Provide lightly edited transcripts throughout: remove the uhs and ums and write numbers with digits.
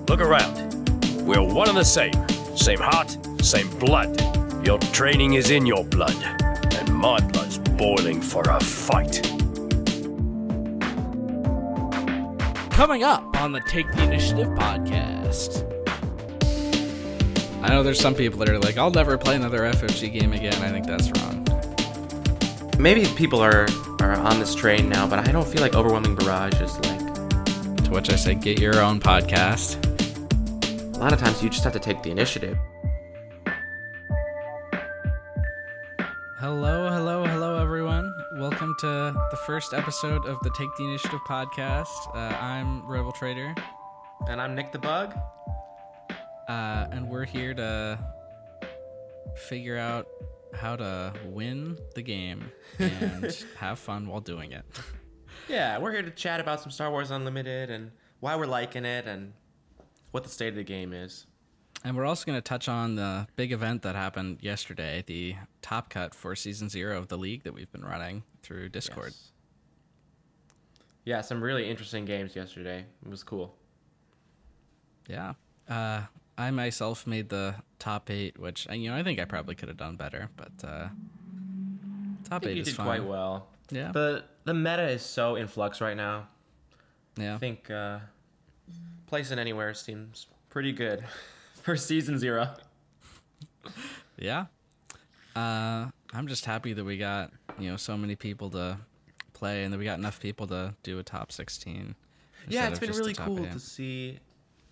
Look around. We're one and the same. Same heart, same blood. Your training is in your blood, and my blood's boiling for a fight. Coming up on the Take the Initiative podcast. I know there's some people that are like, I'll never play another FFG game again. I think that's wrong. Maybe people are on this train now, but I don't feel like Overwhelming Barrage is like... To which I say, get your own podcast. A lot of times you just have to take the initiative. Hello, everyone. Welcome to the first episode of the Take the Initiative podcast. I'm Rebel Trader. And I'm Nick the Bug. And we're here to figure out how to win the game and have fun while doing it. Yeah, we're here to chat about some Star Wars Unlimited and why we're liking it and what the state of the game is. And we're also going to touch on the big event that happened yesterday, the top cut for Season 0 of the League that we've been running through Discord. Yes. Yeah, some really interesting games yesterday. It was cool. Yeah. I myself made the top 8, which, I think I probably could have done better, but top 8 is fine. You did quite well. Yeah. The meta is so in flux right now. Yeah. I think placing anywhere seems pretty good for Season 0. Yeah. I'm just happy that we got, so many people to play and that we got enough people to do a top 16. Yeah, it's been really cool to see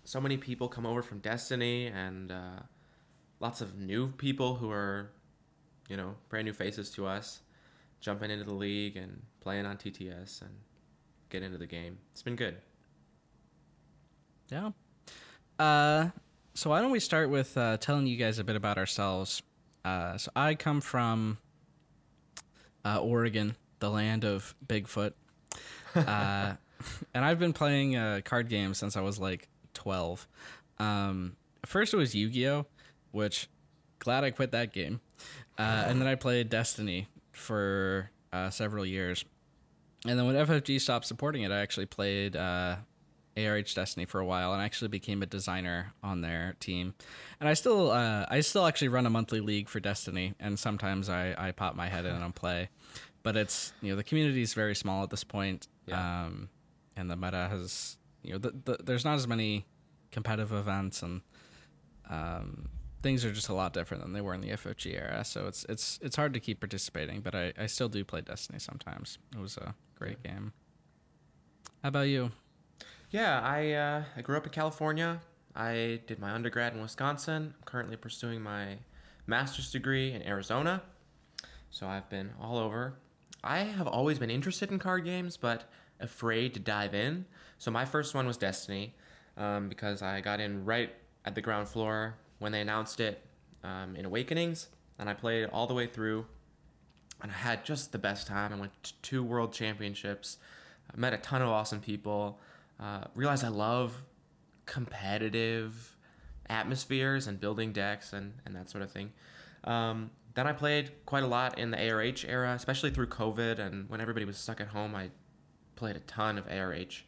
so many people come over from Destiny and lots of new people who are, brand new faces to us, jumping into the league and playing on TTS and get into the game. It's been good. Yeah. So why don't we start with telling you guys a bit about ourselves. So I come from Oregon, the land of Bigfoot. And I've been playing card games since I was like 12. First it was Yu-Gi-Oh, which glad I quit that game. And then I played Destiny for several years. And then when FFG stopped supporting it, I actually played ARH Destiny for a while and actually became a designer on their team. And I still actually run a monthly league for Destiny, and sometimes I pop my head in and play. But it's, the community is very small at this point. Yeah. And the meta has, there's not as many competitive events, and things are just a lot different than they were in the FFG era. So it's hard to keep participating, but I still do play Destiny sometimes. It was a great game. How about you? Yeah, I grew up in California. I did my undergrad in Wisconsin. I'm currently pursuing my master's degree in Arizona. So I've been all over. I have always been interested in card games, but afraid to dive in. So my first one was Destiny, because I got in right at the ground floor when they announced it in Awakenings, and I played it all the way through, and I had just the best time. I went to 2 world championships. I met a ton of awesome people. Realized I love competitive atmospheres and building decks and that sort of thing. Then I played quite a lot in the ARH era, especially through COVID, and when everybody was stuck at home, I played a ton of ARH.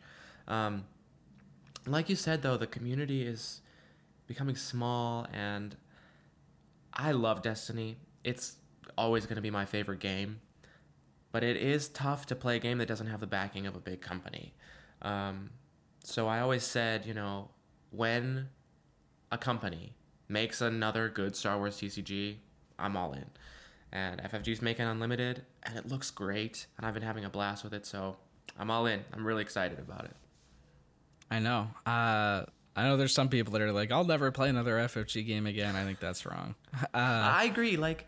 Like you said, though, the community is becoming small, and I love Destiny. It's always going to be my favorite game, but it is tough to play a game that doesn't have the backing of a big company. So I always said, when a company makes another good Star Wars TCG, I'm all in. And FFG's making Unlimited, and it looks great, and I've been having a blast with it, so I'm all in. I'm really excited about it. I know. I know there's some people that are like, I'll never play another FFG game again. I think that's wrong. I agree. Like,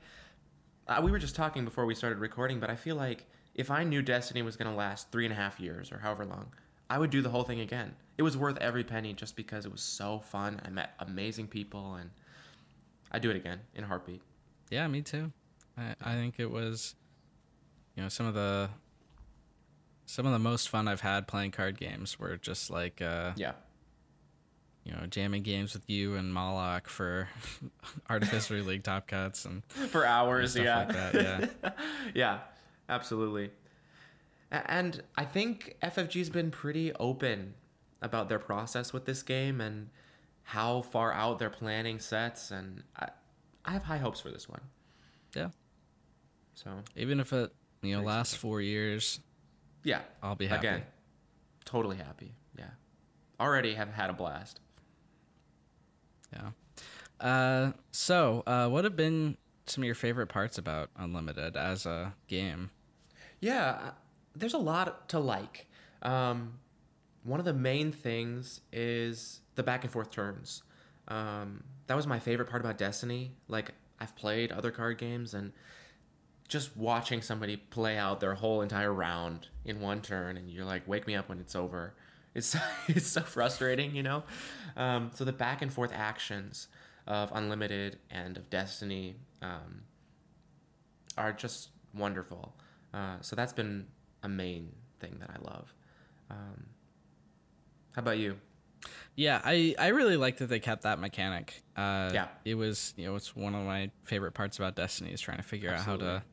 we were just talking before we started recording, but I feel like if I knew Destiny was going to last 3.5 years or however long, I would do the whole thing again. It was worth every penny just because it was so fun. I met amazing people, and I'd do it again in a heartbeat. Yeah, me too. I think it was, some of the most fun I've had playing card games were just like, jamming games with you and Malak for Artificer League top cuts and for hours, and stuff like that. Yeah, yeah, absolutely. And I think FFG's been pretty open about their process with this game, and how far out they're planning sets, and I have high hopes for this one. Yeah. So Even if it lasts 4 years, yeah, I'll be happy. Again, totally happy. Yeah, already have had a blast. Yeah. So what have been some of your favorite parts about Unlimited as a game? Yeah, there's a lot to like. One of the main things is the back and forth turns. That was my favorite part about Destiny. Like, I've played other card games, and just watching somebody play out their whole entire round in one turn, and you're like, wake me up when it's over. It's it's so frustrating, you know? So the back and forth actions of Unlimited and of Destiny are just wonderful. So that's been a main thing that I love. How about you? Yeah, I really like that they kept that mechanic. Yeah. It was, it's one of my favorite parts about Destiny is trying to figure out how to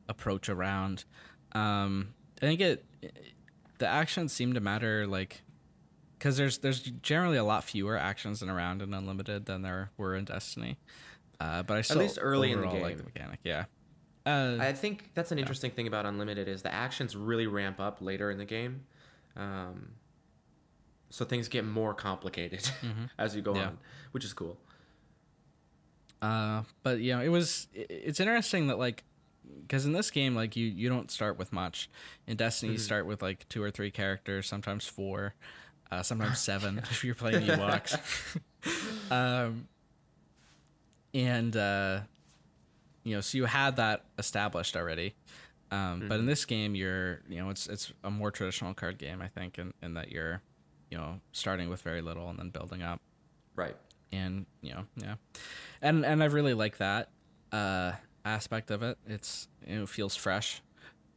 approach a round. I think the actions seem to matter, like, because there's generally a lot fewer actions in a round in Unlimited than there were in Destiny. But I still At least early in the game like the mechanic. Yeah. I think that's an interesting thing about Unlimited is the actions really ramp up later in the game. So things get more complicated as you go on, which is cool. But it's interesting that, like, because in this game, like, you don't start with much. In Destiny, you start with like 2 or 3 characters, sometimes 4, sometimes 7 if you're playing Ewoks. So you had that established already. But in this game, it's a more traditional card game, I think, in that you're, starting with very little and then building up. Right. And, and I really like that aspect of it. It feels fresh.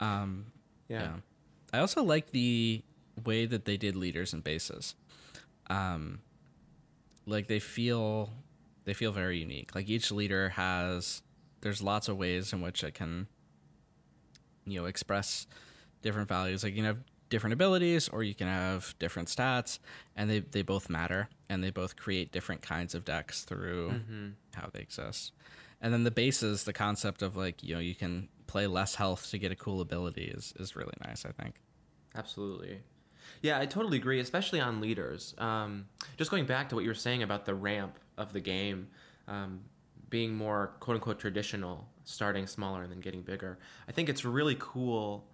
Yeah. I also like the way that they did leaders and bases. Like, they feel very unique. Like, each leader there's lots of ways in which it can, express different values. Like, you can have different abilities, or you can have different stats, and they both matter, and they both create different kinds of decks through how they exist. And then the bases, the concept of, like, you can play less health to get a cool ability is really nice, I think. Absolutely. Yeah, I totally agree, especially on leaders. Just going back to what you were saying about the ramp of the game, being more quote-unquote traditional, starting smaller and then getting bigger. I think it's really cool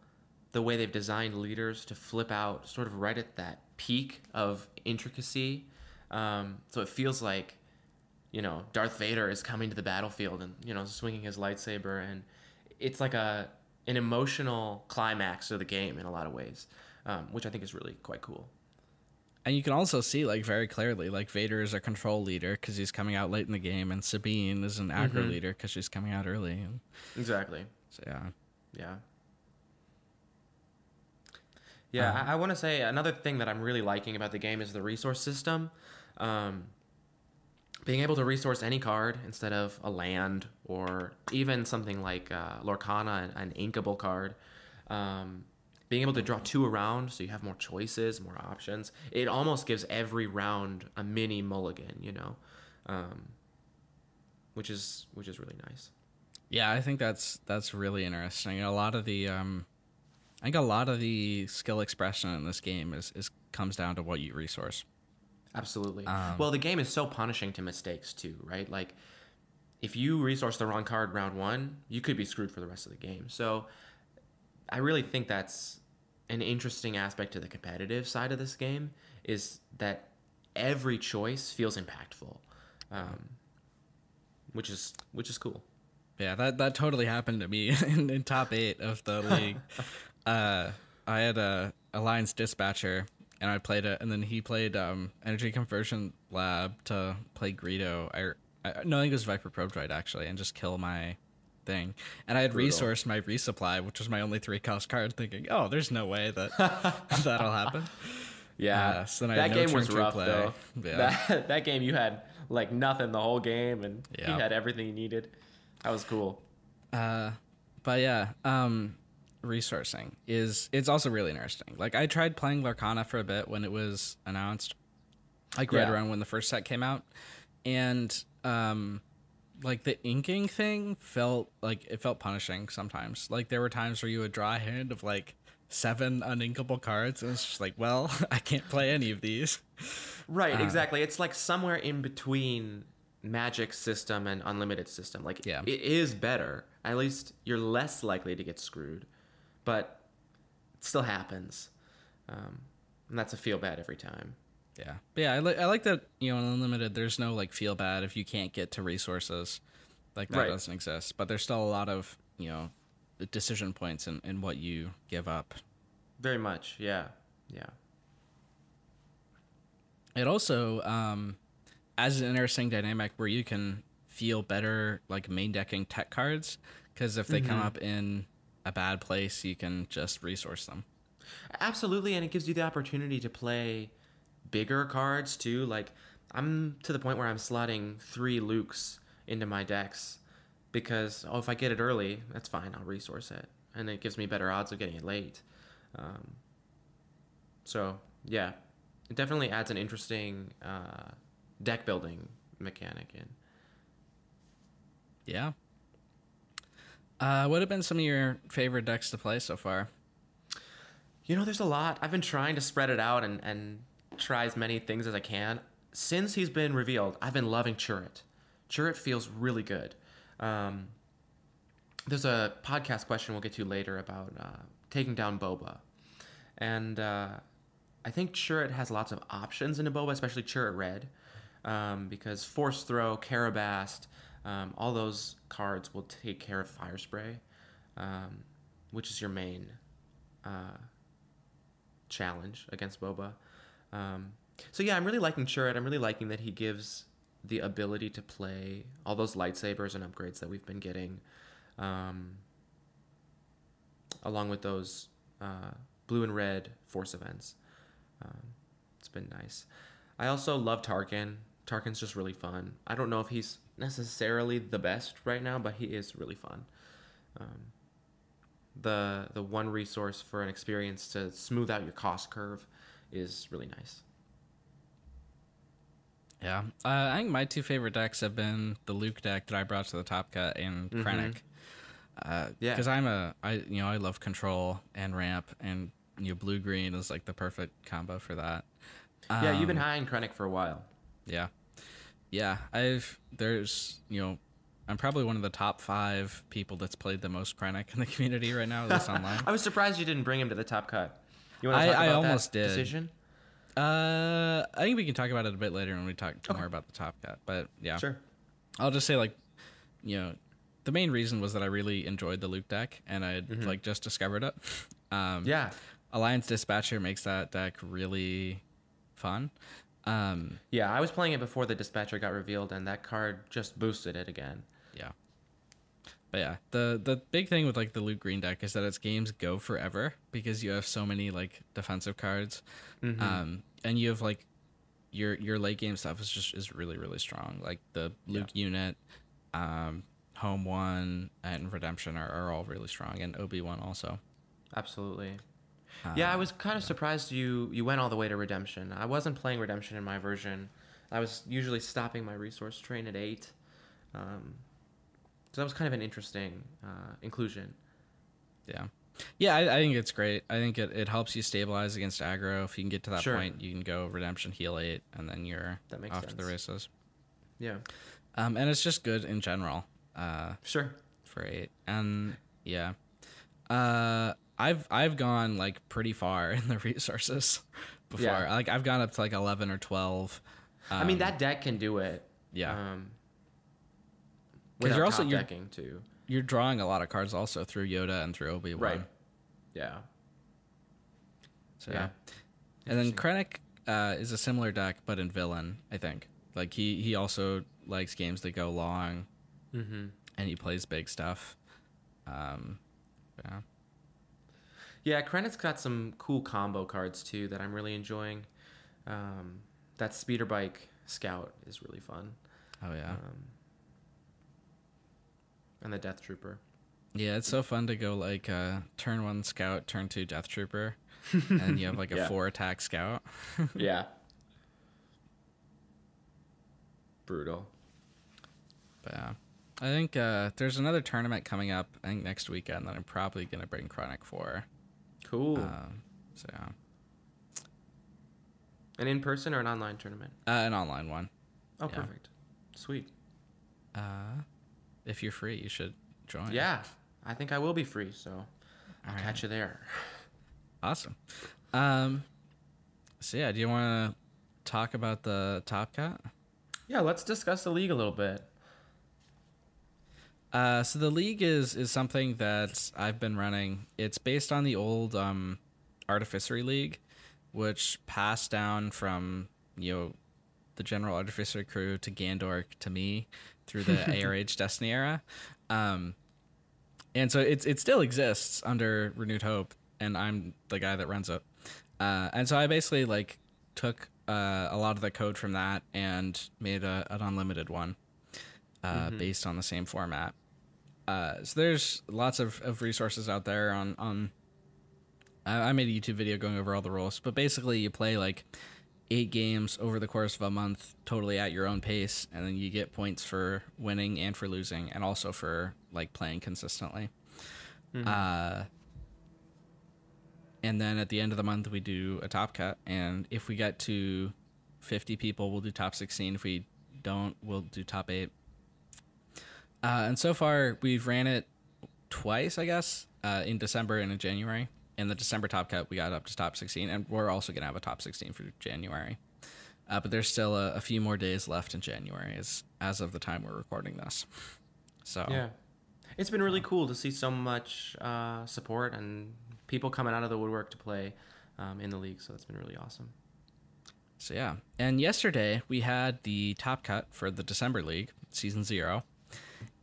the way they've designed leaders to flip out sort of right at that peak of intricacy. So it feels like, Darth Vader is coming to the battlefield and, swinging his lightsaber. And it's like an emotional climax of the game in a lot of ways, which I think is really quite cool. And you can also see, like, very clearly, like, Vader is a control leader because he's coming out late in the game, and Sabine is an aggro leader because she's coming out early. Exactly. So, yeah. Yeah. Yeah, I want to say another thing that I'm really liking about the game is the resource system. Being able to resource any card instead of a land, or even something like Lorcana, an inkable card. Being able to draw 2 a round, so you have more choices, more options. It almost gives every round a mini mulligan, which is really nice. Yeah, I think that's really interesting. A lot of the I think a lot of the skill expression in this game is comes down to what you resource. Absolutely. Well, the game is so punishing to mistakes too, right? Like, if you resource the wrong card round 1, you could be screwed for the rest of the game. So I really think that's an interesting aspect to the competitive side of this game, is that every choice feels impactful, which is cool. Yeah, that totally happened to me in top 8 of the league. I had a Alliance Dispatcher, and I played it, and then he played Energy Conversion Lab to play Greedo. I think it was Viper Probe Droid, actually, and just kill my thing. And I had resourced my resupply, which was my only 3-cost card, thinking, oh, there's no way that that'll happen. Yeah, so then I that had no game was turn rough, play. though. Yeah. That game, you had, like, nothing the whole game, and Yeah. you had everything you needed. That was cool. But yeah, resourcing it's also really interesting. Like, I tried playing Lorcana for a bit when it was announced, like right around when the first set came out, and like the inking thing felt punishing sometimes. Like there were times where you would draw a hand of like 7 uninkable cards, and it's just like, well, I can't play any of these. Right, exactly. It's like somewhere in between Magic system and Unlimited system. Like, it is better. At least you're less likely to get screwed, but it still happens. And that's a feel bad every time. Yeah. But yeah, I like that, in Unlimited, there's no like feel bad if you can't get to resources. Like that doesn't exist. But there's still a lot of, decision points in what you give up. Very much, yeah. It also adds an interesting dynamic where you can feel better like main decking tech cards, because if they come up in a bad place, you can just resource them. Absolutely, and it gives you the opportunity to play bigger cards too. Like, I'm to the point where I'm slotting 3 Lukes into my decks because if I get it early, that's fine, I'll resource it, and it gives me better odds of getting it late. So yeah, it definitely adds an interesting deck building mechanic in. Yeah. What have been some of your favorite decks to play so far? There's a lot. I've been trying to spread it out and try as many things as I can. Since he's been revealed, I've been loving Churret. Churret feels really good. There's a podcast question we'll get to later about taking down Boba. And I think Churret has lots of options into Boba, especially Churret Red, because Force Throw, Karabast, all those cards will take care of Fire Spray, which is your main challenge against Boba. So yeah, I'm really liking Churret. I'm really liking that he gives the ability to play all those lightsabers and upgrades that we've been getting, along with those blue and red Force events. It's been nice. I also love Tarkin. Tarkin's just really fun. I don't know if he's necessarily the best right now, but he is really fun. The one resource for an experience to smooth out your cost curve is really nice. Yeah, I think my 2 favorite decks have been the Luke deck that I brought to the Top Cut and Krennic. Because I love control and ramp, and blue green is like the perfect combo for that. Yeah, you've been high in Krennic for a while. Yeah. I'm probably one of the top 5 people that's played the most Krennic in the community right now, at least online. I was surprised you didn't bring him to the Top Cut. You want to talk about I almost that did. decision? I think we can talk about it a bit later when we talk more about the Top Cut. But yeah, sure. I'll just say the main reason was that I really enjoyed the Luke deck, and I just discovered it. Alliance Dispatcher makes that deck really fun. Yeah, I was playing it before the Dispatcher got revealed, and that card just boosted it again. Yeah. But yeah, the big thing with like the Luke Green deck is that its games go forever because you have so many like defensive cards, and you have like your late game stuff is really really strong. Like the Luke unit, Home 1 and Redemption are all really strong, and OB1 also. Absolutely. Yeah, I was kind of surprised you went all the way to Redemption. I wasn't playing Redemption in my version. I was usually stopping my resource train at 8. So that was kind of an interesting inclusion. Yeah, I think it's great. I think it helps you stabilize against aggro. If you can get to that point, you can go Redemption, heal 8, and then you're off to the races. Yeah. And it's just good in general. For 8. And yeah. I've gone like pretty far in the resources before. Yeah. Like I've gone up to like 11 or 12. I mean, that deck can do it. Yeah. Because you're also decking too. You're drawing a lot of cards also through Yoda and through Obi-Wan. Right. Yeah. So yeah. And then Krennic is a similar deck, but in villain, I think. Like he also likes games that go long, and he plays big stuff. Yeah. Yeah, Krennic's got some cool combo cards too that I'm really enjoying. That Speeder Bike Scout is really fun. Oh yeah. And the Death Trooper. Yeah, it's so fun to go like turn 1 Scout, turn 2 Death Trooper, and you have like a 4 attack Scout. Yeah. Brutal. But yeah. I think there's another tournament coming up, I think next weekend, that I'm probably going to bring Chronic for. Cool. So yeah. An in-person or an online tournament? An online one. Oh, yeah. Perfect. Sweet. If you're free, you should join. Yeah, I think I will be free, so I'll catch you there. Awesome. So yeah, do you want to talk about the Top Cut? Yeah, let's discuss the league a little bit. So the league is something that I've been running. It's based on the old Artificery League, which passed down from the general Artificery crew to Gandork to me through the ARH Destiny era. And so it still exists under Renewed Hope, and I'm the guy that runs it. And so I basically like took a lot of the code from that and made an unlimited one based on the same format. So there's lots of resources out there on I made a YouTube video going over all the rules, but basically you play like 8 games over the course of a month, totally at your own pace, and then you get points for winning and for losing, and also for like playing consistently. And then at the end of the month, we do a top cut, and if we get to 50 people, we'll do top 16. If we don't, we'll do top 8. And so far, we've ran it twice, I guess, in December and in January. In the December top cut, we got up to top 16, and we're also going to have a top 16 for January. But there's still a few more days left in January as of the time we're recording this. So yeah, it's been really cool to see so much support and people coming out of the woodwork to play in the league. So it's been really awesome. So yeah, and yesterday we had the top cut for the December league, season 0,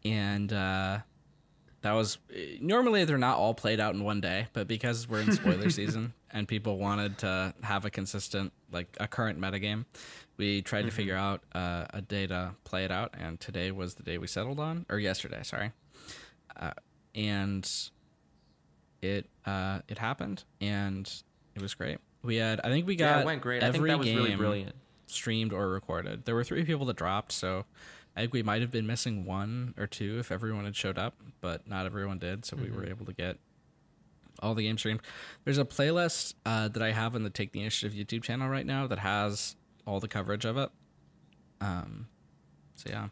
and that was normally they're not all played out in one day, but because we're in spoiler season and people wanted to have a consistent, like a current metagame, we tried to figure out a day to play it out, and today was the day we settled on, or yesterday, sorry. And it happened, and it was great. I think we got it went great. I think every that was game really brilliant. Streamed or recorded. There were 3 people that dropped, so I think we might have been missing 1 or 2 if everyone had showed up, but not everyone did, so we were able to get all the games streamed. There's a playlist that I have on the Take the Initiative YouTube channel right now that has all the coverage of it. So yeah.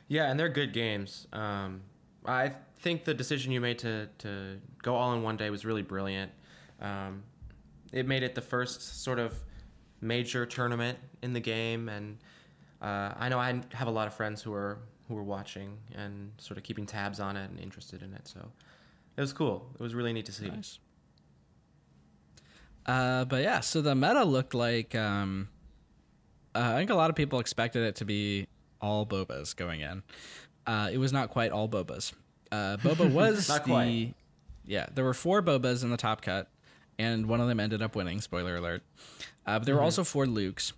Yeah, and they're good games. I think the decision you made to go all in one day was really brilliant. It made it the first sort of major tournament in the game, and I know I have a lot of friends who were watching and sort of keeping tabs on it and interested in it. So it was cool. It was really neat to see. Nice. But yeah, so the meta looked like I think a lot of people expected it to be all Bobas going in. It was not quite all Bobas. Boba was Not quite. Yeah, there were 4 Bobas in the top cut, and one of them ended up winning, spoiler alert. But there were also 4 Lukes,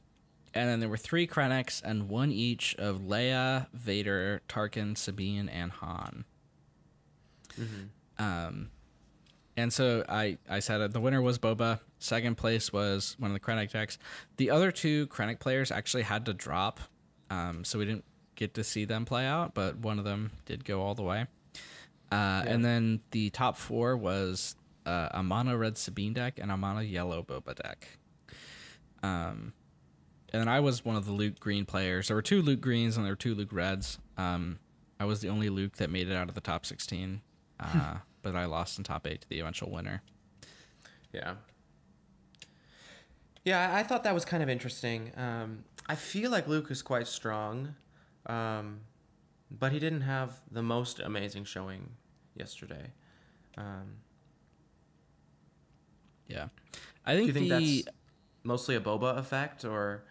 and then there were 3 Krennics and 1 each of Leia, Vader, Tarkin, Sabine, and Han. And so I said the winner was Boba. Second place was one of the Krennic decks. The other 2 Krennic players actually had to drop, so we didn't get to see them play out, but one of them did go all the way. And then the top 4 was a mono red Sabine deck and a mono yellow Boba deck. And then I was one of the Luke green players. There were 2 Luke greens and there were 2 Luke reds. I was the only Luke that made it out of the top 16, but I lost in top 8 to the eventual winner. Yeah. Yeah, I thought that was kind of interesting. I feel like Luke is quite strong, but he didn't have the most amazing showing yesterday. Yeah. I think do you think that's mostly a Boba effect, or?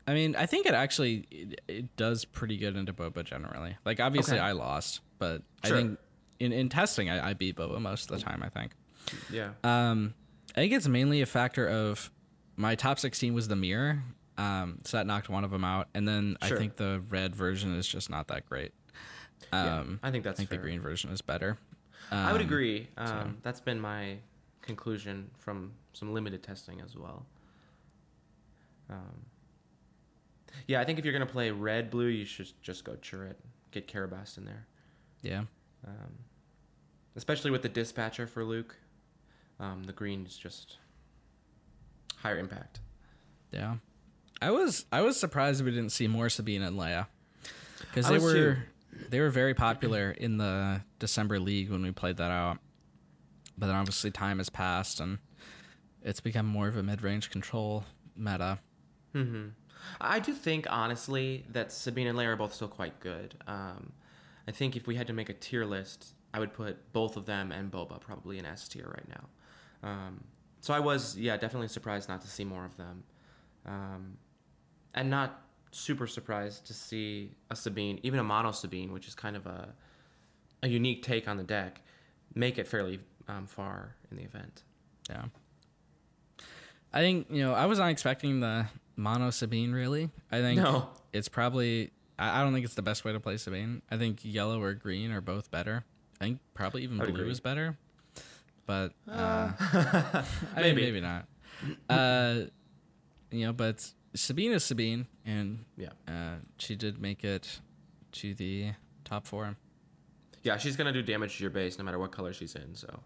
I mean, I think it does pretty good into Boba generally. Like, obviously I lost, but Sure. I think in testing, I beat Boba most of the time, I think. Yeah. I think it's mainly a factor of my top 16 was the mirror, so that knocked one of them out, and then Sure. I think the red version is just not that great. Yeah, I think that's I think fair. the green version is better. I would agree. That's been my conclusion from some limited testing as well. Yeah, I think if you're gonna play red blue, you should just go Churret. Get Karabast in there. Yeah. Especially with the dispatcher for Luke. The green is just higher impact. Yeah. I was surprised we didn't see more Sabine and Leia. Because they were very popular in the December League when we played that out. But then obviously time has passed and it's become more of a mid-range control meta. Mm-hmm. I do think, honestly, that Sabine and Leia are both still quite good. I think if we had to make a tier list, I would put both of them and Boba probably in S tier right now. So I was, definitely surprised not to see more of them. And not super surprised to see a Sabine, even a mono Sabine, which is kind of a unique take on the deck, make it fairly far in the event. Yeah. I think, I was not expecting the mono Sabine, really. I think it's probably... I don't think it's the best way to play Sabine. I think yellow or green are both better. I think probably even blue is better. But maybe not. But Sabine is Sabine, and she did make it to the top 4. Yeah, she's gonna do damage to your base no matter what color she's in. So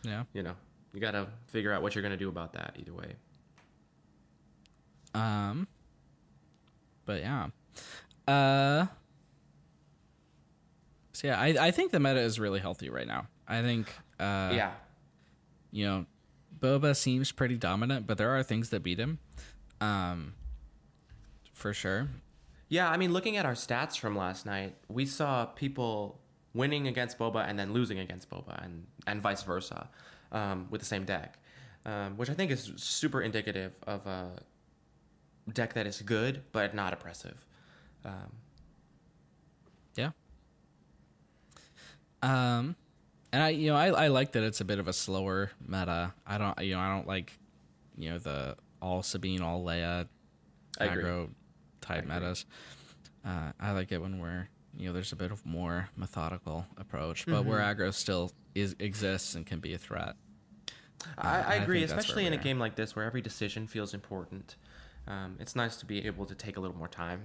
yeah, you gotta figure out what you're gonna do about that either way. But yeah. So yeah, I think the meta is really healthy right now. I think Boba seems pretty dominant, but there are things that beat him. For sure. Yeah, I mean, looking at our stats from last night, we saw people winning against Boba and then losing against Boba and vice versa with the same deck, which I think is super indicative of a deck that is good but not oppressive. Yeah. And I like that it's a bit of a slower meta. I don't like, the all Sabine, all Leia aggro type metas. I like it when we're, there's a bit of more methodical approach, but where aggro still exists and can be a threat. I agree, especially in a game like this where every decision feels important. It's nice to be able to take a little more time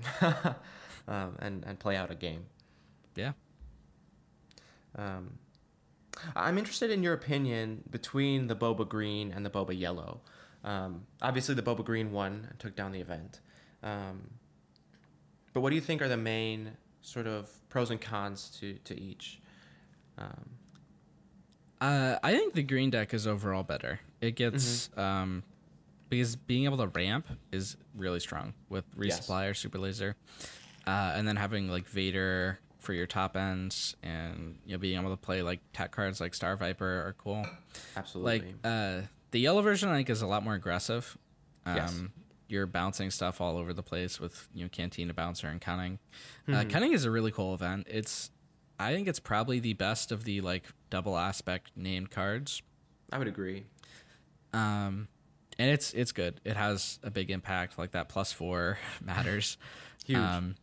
and play out a game. Yeah. I'm interested in your opinion between the Boba Green and the Boba Yellow. Obviously, the Boba Green won and took down the event. But what do you think are the main sort of pros and cons to each? I think the green deck is overall better. It gets... because being able to ramp is really strong with resupply or super laser, and then having like Vader for your top ends, and being able to play like tech cards like Star Viper are cool. Absolutely. Like the yellow version, I think, is a lot more aggressive. You're bouncing stuff all over the place with Cantina Bouncer and Cunning. Cunning is a really cool event. I think it's probably the best of the like double aspect named cards. I would agree. And it's good. It has a big impact. Like that +4 matters. Huge.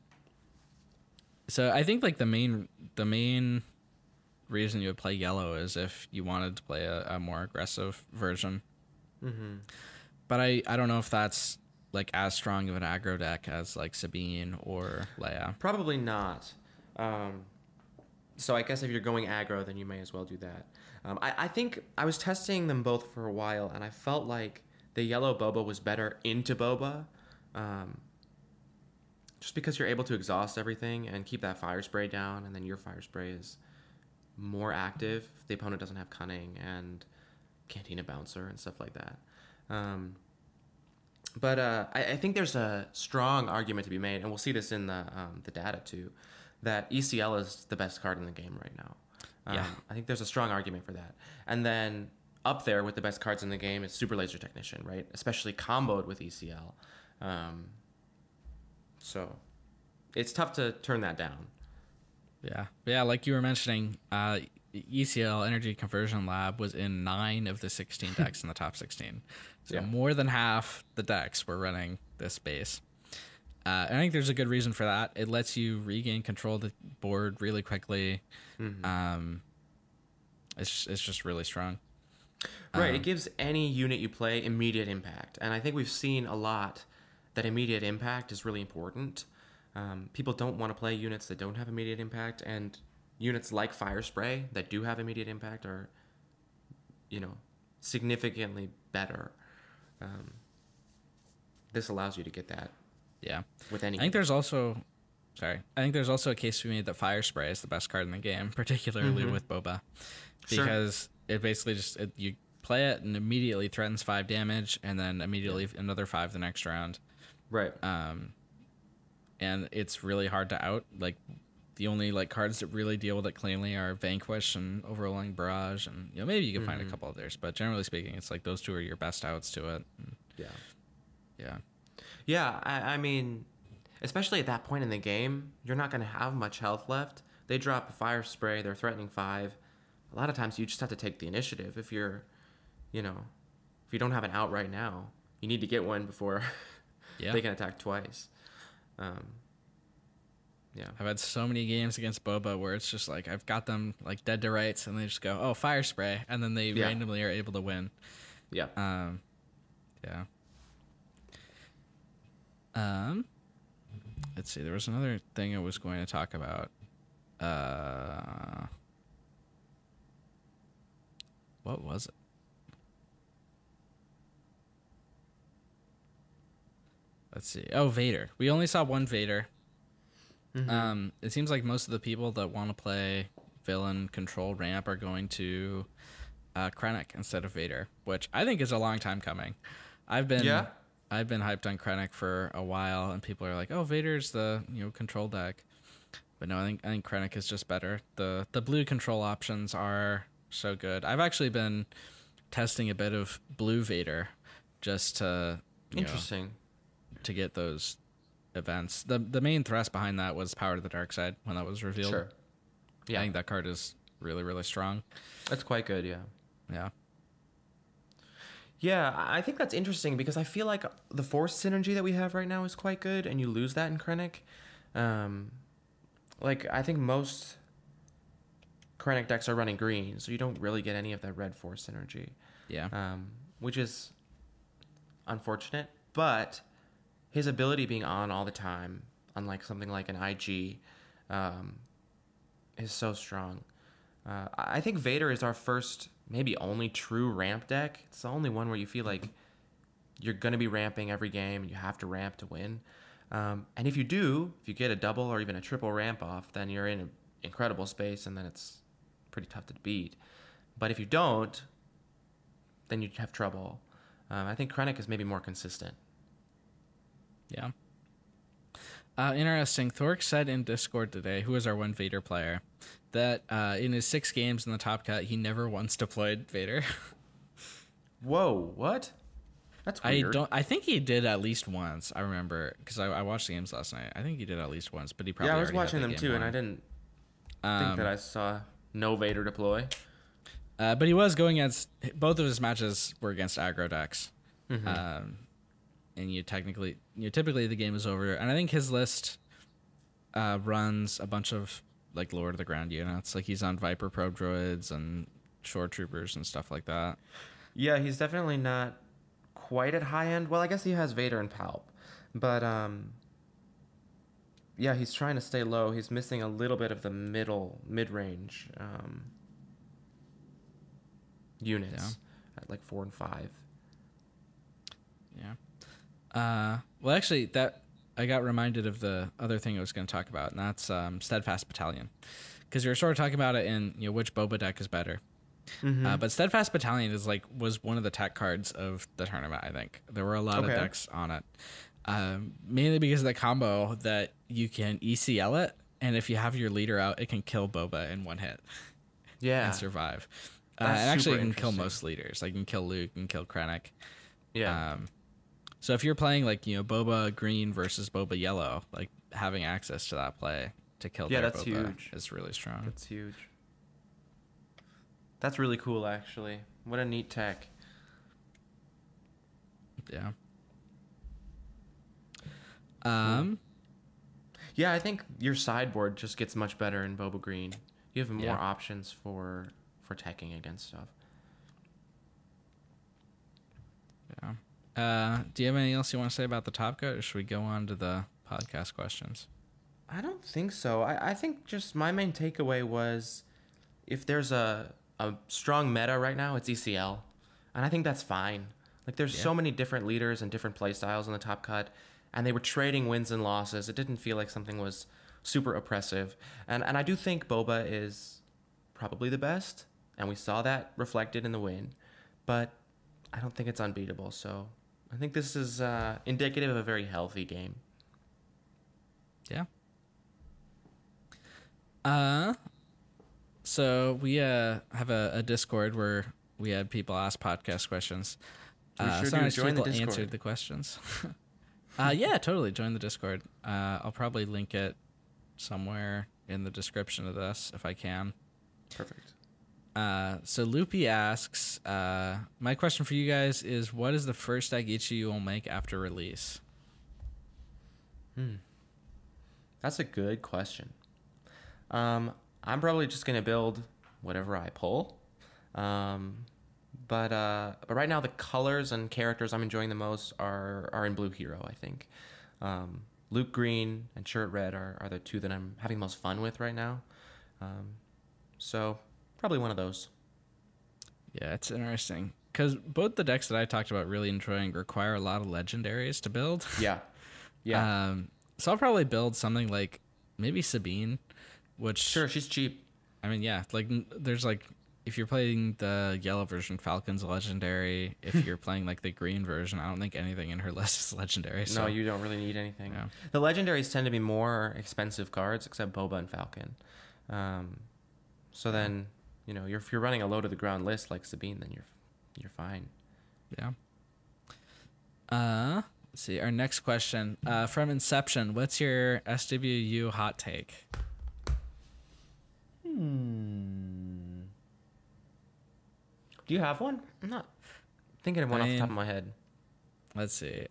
So I think like the main reason you would play yellow is if you wanted to play a more aggressive version. But I don't know if that's like as strong of an aggro deck as like Sabine or Leia. Probably not. So I guess if you're going aggro, then you may as well do that. I think I was testing them both for a while, and I felt like the yellow Boba was better into Boba. Just because you're able to exhaust everything and keep that fire spray down, and then your fire spray is more active if the opponent doesn't have Cunning and Cantina Bouncer and stuff like that. But I think there's a strong argument to be made, and we'll see this in the data too, that ECL is the best card in the game right now. I think there's a strong argument for that. And then up there with the best cards in the game is Super Laser Technician, right? Especially comboed with ECL. So it's tough to turn that down. Yeah, like you were mentioning, ECL Energy Conversion Lab was in 9 of the 16 decks in the top 16. So more than half the decks were running this base. And I think there's a good reason for that. It lets you regain control of the board really quickly. It's just really strong. Right, it gives any unit you play immediate impact. And I think we've seen a lot that immediate impact is really important. People don't want to play units that don't have immediate impact, and units like Fire Spray that do have immediate impact are, significantly better. This allows you to get that. Yeah. With any. I think there's also a case to be made that Fire Spray is the best card in the game, particularly with Boba, because it basically you play it and immediately threatens 5 damage, and then immediately another 5 the next round. Right. And it's really hard to out. Like, the only cards that really deal with it cleanly are Vanquish and Overwhelming Barrage, and maybe you can find a couple others, but generally speaking, it's like those two are your best outs to it. And, yeah. I mean, especially at that point in the game, you're not going to have much health left. They drop a Fire Spray, they're threatening 5. A lot of times you just have to take the initiative. If you're, if you don't have an out right now, you need to get one before they can attack twice. I've had so many games against Boba where it's just like I've got them like dead to rights, and they just go, "Oh, Fire Spray," and then they randomly are able to win. Yeah. Let's see. There was another thing I was going to talk about. What was it? Let's see. Oh, Vader. We only saw one Vader. It seems like most of the people that want to play villain control ramp are going to Krennic instead of Vader, which I think is a long time coming. I've been hyped on Krennic for a while, and people are like, "Oh, Vader's the control deck," but no, I think Krennic is just better. The blue control options are so good. I've actually been testing a bit of blue Vader just to to get those events. The main thrust behind that was Power to the Dark Side when that was revealed. Sure. Yeah. I think that card is really, really strong. That's quite good, yeah. Yeah. Yeah, I think that's interesting because I feel like the Force synergy that we have right now is quite good, and you lose that in Krennic. I think most Krennic decks are running green, so you don't really get any of that red Force synergy. Yeah. Which is unfortunate, but his ability being on all the time, unlike something like an IG, is so strong. I think Vader is our first, maybe only true ramp deck. It's the only one where you feel like you're going to be ramping every game and you have to ramp to win. And if you get a double or even a triple ramp off, then you're in an incredible space, and then it's pretty tough to beat. But if you don't, then you'd have trouble. I think Krennic is maybe more consistent. Yeah. Interesting. Thork said in Discord today, who is our one Vader player, that in his 6 games in the top cut, he never once deployed Vader. Whoa, what? That's weird. I think he did at least once. I remember because I watched the games last night. I think he did at least once, but he probably I was watching them too, and I didn't think that I saw no Vader deploy. But he was going against, both of his matches were against aggro decks. And typically the game is over, and I think his list runs a bunch of like Lord of the Ground units. Like he's on Viper probe droids and shore troopers and stuff like that. Yeah, he's definitely not quite at high end. Well, I guess he has Vader and Palp, but yeah, he's trying to stay low. He's missing a little bit of the mid range units at like 4 and 5. Yeah. Well, actually, that I got reminded of the other thing I was going to talk about, and that's Steadfast Battalion, because you were sort of talking about it in which Boba deck is better. But Steadfast Battalion was one of the tech cards of the tournament. I think there were a lot of decks on it, mainly because of the combo that you can ECL it, and if you have your leader out, it can kill Boba in one hit. And survive. And actually, it can kill most leaders. Like, you can kill Luke, you can kill Krennic. Yeah. So if you're playing Boba green versus Boba yellow, like having access to that play to kill their that's Boba huge. is really strong. That's huge. That's really cool, actually. What a neat tech. Yeah. Yeah, I think your sideboard just gets much better in Boba green. You have more options for teching against stuff. Yeah. Do you have anything else you want to say about the Top Cut, or should we go on to the podcast questions? I don't think so. I think just my main takeaway was if there's a strong meta right now, it's ECL. And I think that's fine. Like, there's so many different leaders and different play styles in the Top Cut, and they were trading wins and losses. It didn't feel like something was super oppressive. And I do think Boba is probably the best, and we saw that reflected in the win. But I don't think it's unbeatable. So I think this is indicative of a very healthy game. Yeah. So we have a Discord where we had people ask podcast questions. Sometimes people answered the questions. Yeah, totally. Join the Discord. I'll probably link it somewhere in the description of this if I can. Perfect. So Loopy asks, my question for you guys is, what is the first Daigichi you will make after release? That's a good question. I'm probably just gonna build whatever I pull. But right now the colors and characters I'm enjoying the most are in Blue Hero, I think. Luke Green and Shirt Red are the two that I'm having the most fun with right now. So probably one of those. Yeah, it's interesting because both the decks that I talked about really enjoying require a lot of legendaries to build. Yeah. So I'll probably build something like maybe Sabine, which Sure, she's cheap. I mean, yeah, like there's like if you're playing the yellow version, Falcon's legendary. If you're playing like the green version, I don't think anything in her list is legendary. So. No, you don't really need anything. Yeah. The legendaries tend to be more expensive cards, except Boba and Falcon. So then, if you're running a low to the ground list like Sabine, then you're fine. Yeah. Let's see. Our next question from Inception. What's your SWU hot take? Do you have one? I'm not thinking of one off the top of my head. Let's see.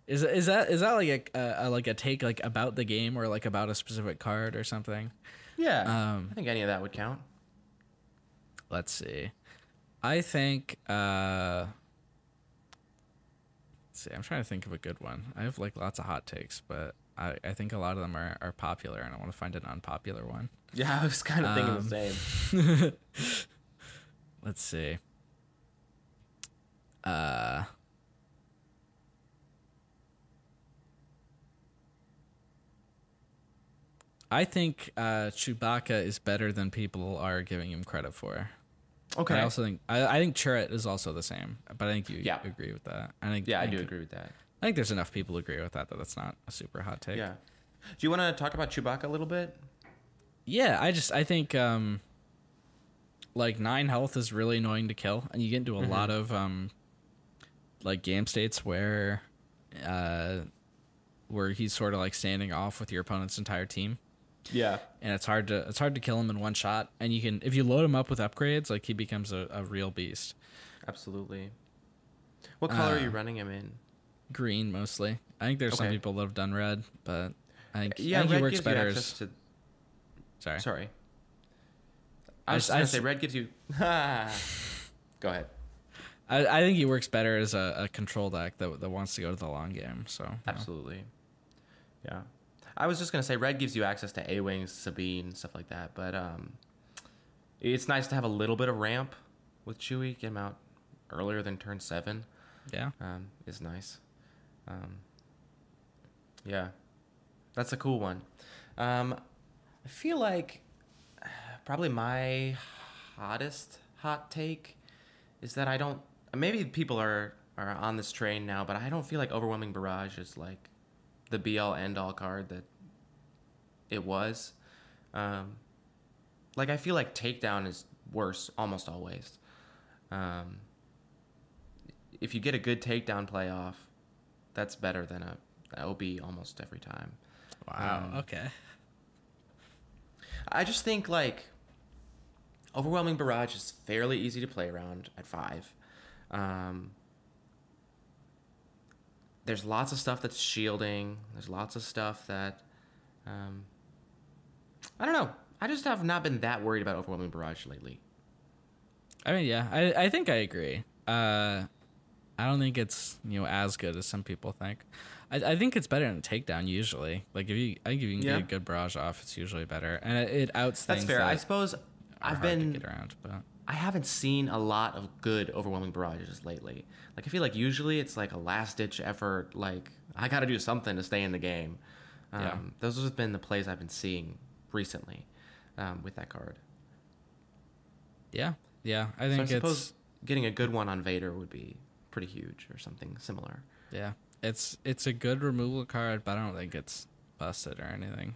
Is that like a take like about the game or like about a specific card or something? Yeah. I think any of that would count. Let's see. I think let's see. I'm trying to think of a good one. I have like lots of hot takes, but I think a lot of them are popular, and I want to find an unpopular one. Yeah, I was kind of thinking the same. Let's see. I think Chewbacca is better than people are giving him credit for. Okay. I also think I think Chirrut is also the same, but I think you agree with that. I do agree with that. I think there's enough people who agree with that that's not a super hot take. Yeah. Do you want to talk about Chewbacca a little bit? Yeah, I think like 9 health is really annoying to kill, and you get into a lot of like game states where he's sort of like standing off with your opponent's entire team. Yeah. And it's hard to kill him in one shot, and you can, if you load him up with upgrades, like he becomes a real beast. Absolutely. What color are you running him in? Green mostly. I think there's some people that have done red, but I think he red works gives better you access to... Sorry. I was going to say red gives you... Go ahead. I think he works better as a control deck that wants to go to the long game. So Absolutely. Yeah. I was just going to say red gives you access to A-Wings, Sabine, stuff like that. But it's nice to have a little bit of ramp with Chewie. Get him out earlier than turn 7. Yeah. Is nice. Yeah. That's a cool one. I feel like probably my hottest hot take is that I don't... Maybe people are on this train now, but I don't feel like Overwhelming Barrage is like the be-all, end-all card that it was. Like, I feel like Takedown is worse almost always. If you get a good Takedown playoff, that's better than a OB almost every time. Wow, okay. I just think, like, Overwhelming Barrage is fairly easy to play around at 5. There's lots of stuff that's shielding. There's lots of stuff that... I don't know. I just have not been that worried about Overwhelming Barrage lately. I mean, yeah, I think I agree. I don't think it's as good as some people think. I think it's better than a takedown usually. Like I think if you can get a good barrage off, it's usually better, and it outs That's things. fair. That I suppose are hard to get around, but I haven't seen a lot of good overwhelming barrages lately. Like I feel like usually it's like a last ditch effort. Like I got to do something to stay in the game. Those have been the plays I've been seeing recently with that card. Yeah. I think so I suppose getting a good one on Vader would be pretty huge or something similar. Yeah, it's a good removal card, but I don't think it's busted or anything.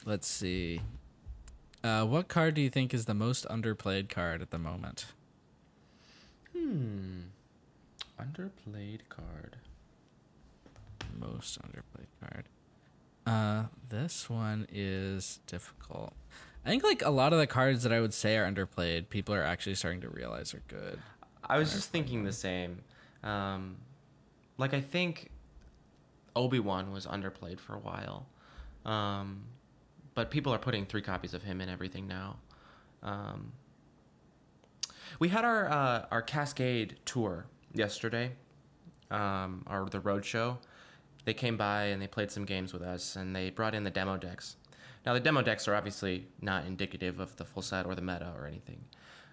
Let's see. What card do you think is the most underplayed card at the moment? Underplayed card. Most underplayed card. This one is difficult. I think like a lot of the cards that I would say are underplayed, people are actually starting to realize are good. I was just thinking the same. Like I think Obi-Wan was underplayed for a while. But people are putting 3 copies of him in everything now. We had our Cascade tour yesterday, the road show. They came by and they played some games with us, and they brought in the demo decks. Now, the demo decks are obviously not indicative of the full set or the meta or anything.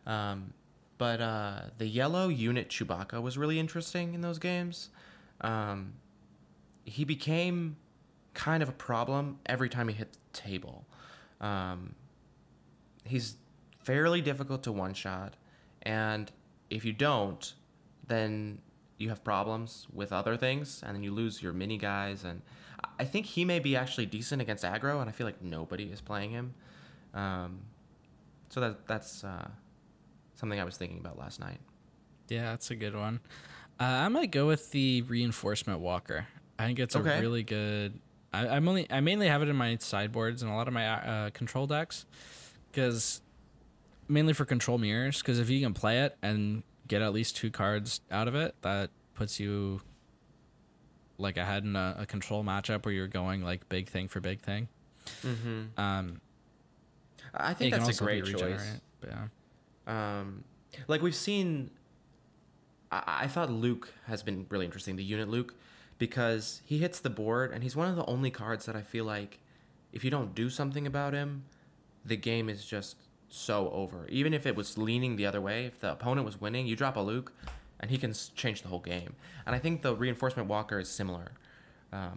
But the yellow unit Chewbacca was really interesting in those games. He became kind of a problem every time he hit the table. He's fairly difficult to one-shot, and if you don't, then you have problems with other things, and then you lose your mini guys. And I think he may be actually decent against aggro, and I feel like nobody is playing him. So that's something I was thinking about last night. Yeah, that's a good one. I might go with the Reinforcement Walker. I think it's a really good. I mainly have it in my sideboards and a lot of my control decks, because mainly for control mirrors. Because if you can play it and get at least 2 cards out of it, that puts you like ahead in a control matchup where you're going like big thing for big thing. I think that's a great choice. Yeah. Like we've seen, I thought Luke has been really interesting, the unit Luke, because he hits the board and he's one of the only cards that I feel like if you don't do something about him, the game is just so over. Even if it was leaning the other way, if the opponent was winning, you drop a Luke and he can change the whole game. And I think the Reinforcement Walker is similar. The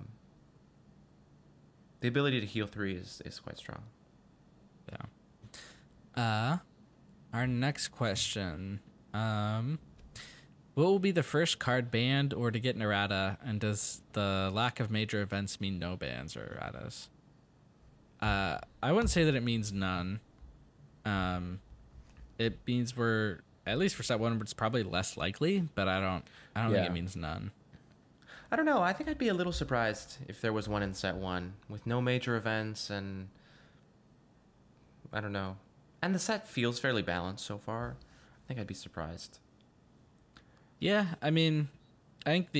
ability to heal 3 is quite strong. Yeah. Our next question. What will be the first card banned or to get an errata, and does the lack of major events mean no bans or erratas? I wouldn't say that it means none. It means we're, at least for set 1, it's probably less likely, but I don't think it means none. I don't know. I think I'd be a little surprised if there was one in set 1 with no major events, and I don't know. And the set feels fairly balanced so far. I think I'd be surprised. Yeah, I mean, I think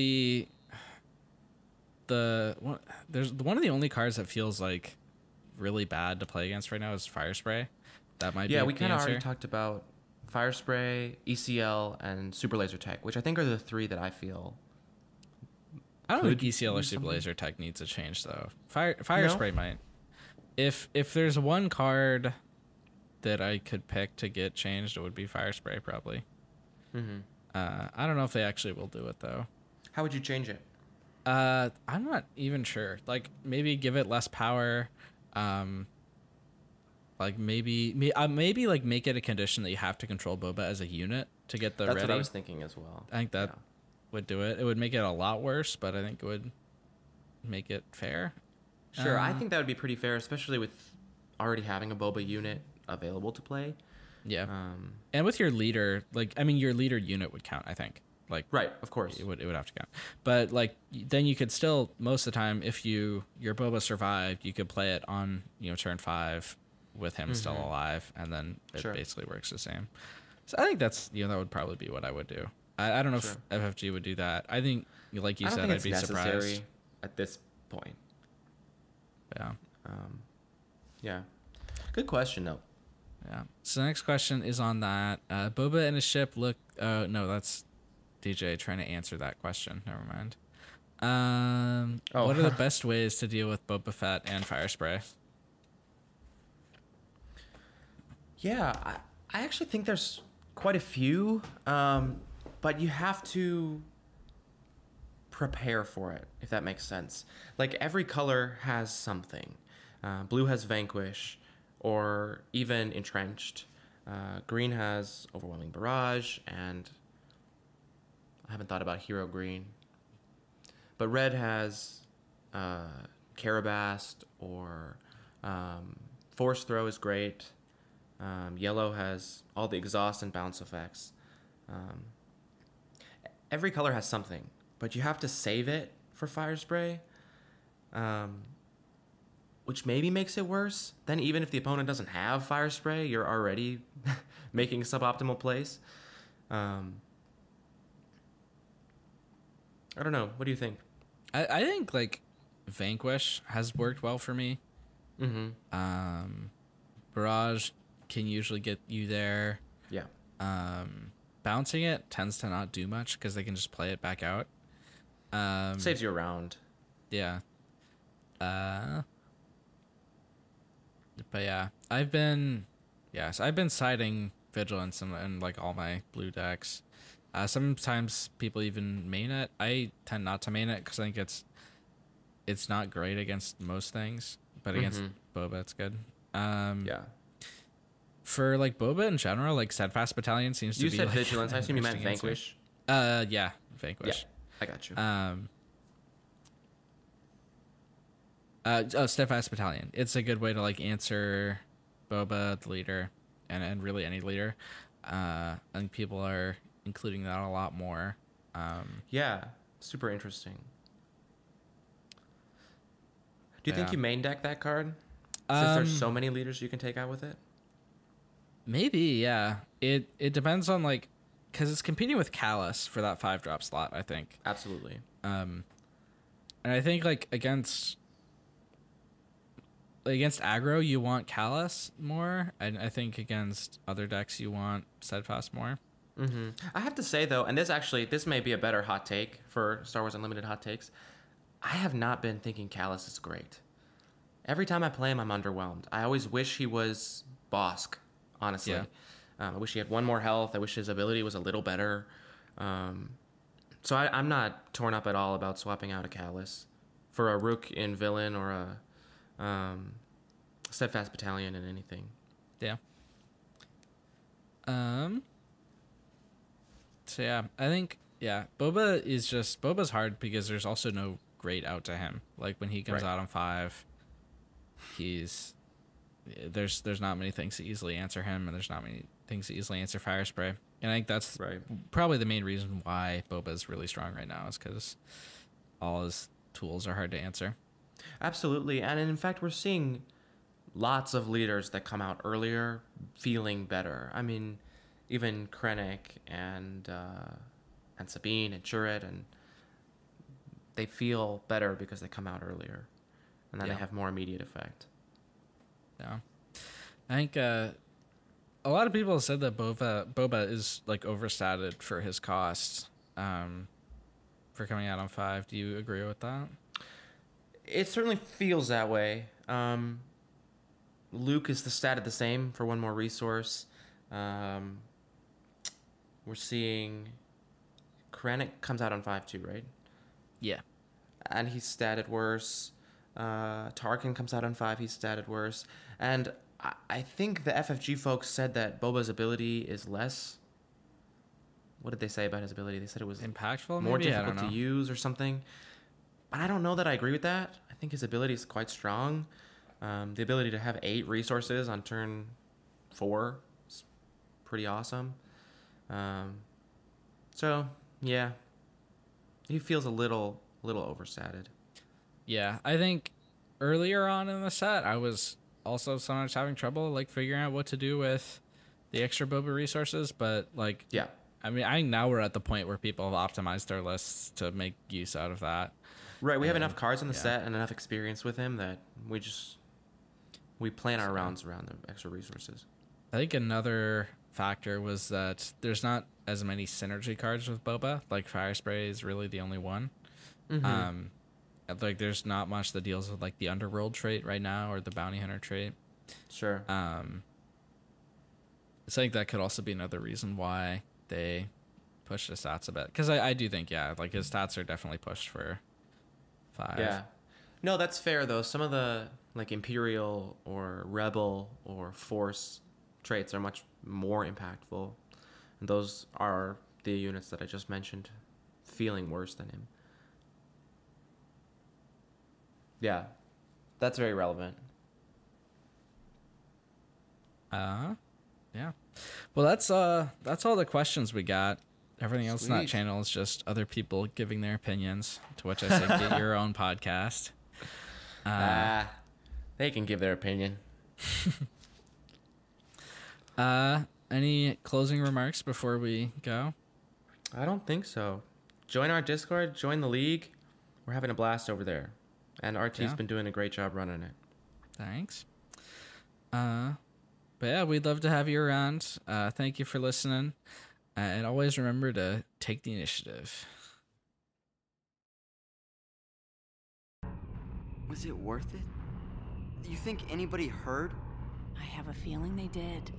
there's one of the only cards that feels like really bad to play against right now is Fire Spray. That might be we kind of already talked about Fire Spray, ECL, and Super Laser Tech, which I think are the 3 that I feel. I don't think ECL or Super Laser Tech needs a change though. Fire Spray might. If there's one card that I could pick to get changed, it would be Fire Spray probably. I don't know if they actually will do it though. How would you change it? I'm not even sure. Like maybe give it less power. Like maybe like make it a condition that you have to control Boba as a unit to get the That's ready. what I was thinking as well. I think that would do it. It would make it a lot worse, but I think it would make it fair. Sure, I think that would be pretty fair, especially with already having a Boba unit available to play. Yeah. And with your leader, like, I mean, your leader unit would count, I think. Like, right, of course. It would have to count. But, like, then you could still, most of the time, if your Boba survived, you could play it on, turn 5 with him still alive, and then it basically works the same. So I think that's, that would probably be what I would do. I don't know if FFG would do that. I think, like you said, I'd be surprised. At this point. Yeah. Yeah. Good question, though. Yeah. So the next question is on that. Boba and his ship look. No, that's DJ trying to answer that question. Never mind. Oh. What are the best ways to deal with Boba Fett and fire spray? Yeah, I actually think there's quite a few, but you have to prepare for it, if that makes sense. Like, every color has something. Blue has Vanquish, or even Entrenched. Green has Overwhelming Barrage, and I haven't thought about Hero Green. But red has Carabast, or Force Throw is great. Yellow has all the exhaust and bounce effects. Every color has something, but you have to save it for fire spray, which maybe makes it worse. Then even if the opponent doesn't have fire spray, you're already making suboptimal plays. I don't know. What do you think? I think like Vanquish has worked well for me. Barrage can usually get you there. Yeah. Bouncing it tends to not do much because they can just play it back out. Saves you a round. Yeah. But yeah, I've been siding Vigilance in like all my blue decks. Sometimes people even main it. I tend not to main it because I think it's not great against most things, but against Boba it's good. Yeah. For like Boba in general, like Steadfast Battalion seems to be. You said like, Vigilance. I assume you meant Vanquish. Yeah, Vanquish. Yeah, I got you. Steadfast Battalion. It's a good way to like answer Boba, the leader, and really any leader. I think people are including that a lot more. Yeah, super interesting. Do you think you main deck that card? Since there's so many leaders you can take out with it? Maybe, yeah. It depends on like, because it's competing with Callus for that 5-drop slot, I think. Absolutely. And I think like against aggro you want Callus more, and I think against other decks you want Steadfast more. I have to say though, and this may be a better hot take for Star Wars Unlimited hot takes. I have not been thinking Callus is great. Every time I play him, I'm underwhelmed. I always wish he was Bosk, honestly. Yeah. I wish he had one more health. I wish his ability was a little better. So I'm not torn up at all about swapping out a Callus for a Rook in Villain or a Steadfast Battalion in anything. Yeah. So yeah, I think Boba's hard because there's also no great out to him. Like when he comes out on 5, there's not many things to easily answer him, and there's not many things to easily answer Fire Spray. And I think that's probably the main reason why Boba is really strong right now, is because all his tools are hard to answer. Absolutely, and in fact, we're seeing lots of leaders that come out earlier feeling better. I mean, even Krennic and Sabine and Chirrut, and they feel better because they come out earlier, and then they have more immediate effect. Yeah, I think a lot of people have said that Boba is like overstated for his costs, for coming out on 5. Do you agree with that? It certainly feels that way. Luke is statted the same for one more resource. We're seeing Krennic comes out on 5 too, right? Yeah. And he's statted worse. Tarkin comes out on 5, he's statted worse. And I think the FFG folks said that Boba's ability is less. What did they say about his ability? They said it was impactful, more maybe? difficult to use or something. But I don't know that I agree with that. I think his ability is quite strong. The ability to have 8 resources on turn 4 is pretty awesome. So yeah, he feels a little overstated. Yeah, I think earlier on in the set, I was also sometimes having trouble like figuring out what to do with the extra Boba resources, but like, yeah, I mean, I think now we're at the point where people have optimized their lists to make use out of that. Right, we have enough cards in the set and enough experience with him that we plan our rounds around the extra resources. I think another factor was that there's not as many synergy cards with Boba. Like Fire Spray is really the only one. Mm-hmm. Like there's not much that deals with like the Underworld trait right now or the Bounty Hunter trait. Sure. So I think that could also be another reason why they push the stats a bit. Because I do think, yeah, like his stats are definitely pushed for 5. Yeah. No, that's fair though. Some of the like Imperial or Rebel or Force traits are much more impactful. And those are the units that I just mentioned feeling worse than him. Yeah. That's very relevant. Yeah. Well, that's all the questions we got. Everything else in that Sweet. channel is just other people giving their opinions. To which I say, get your own podcast. They can give their opinion. Any closing remarks before we go? I don't think so. Join our Discord, join the league. We're having a blast over there. And RT's been doing a great job running it. Thanks. But yeah, we'd love to have you around. Thank you for listening. And always remember to take the initiative. Was it worth it? You think anybody heard? I have a feeling they did.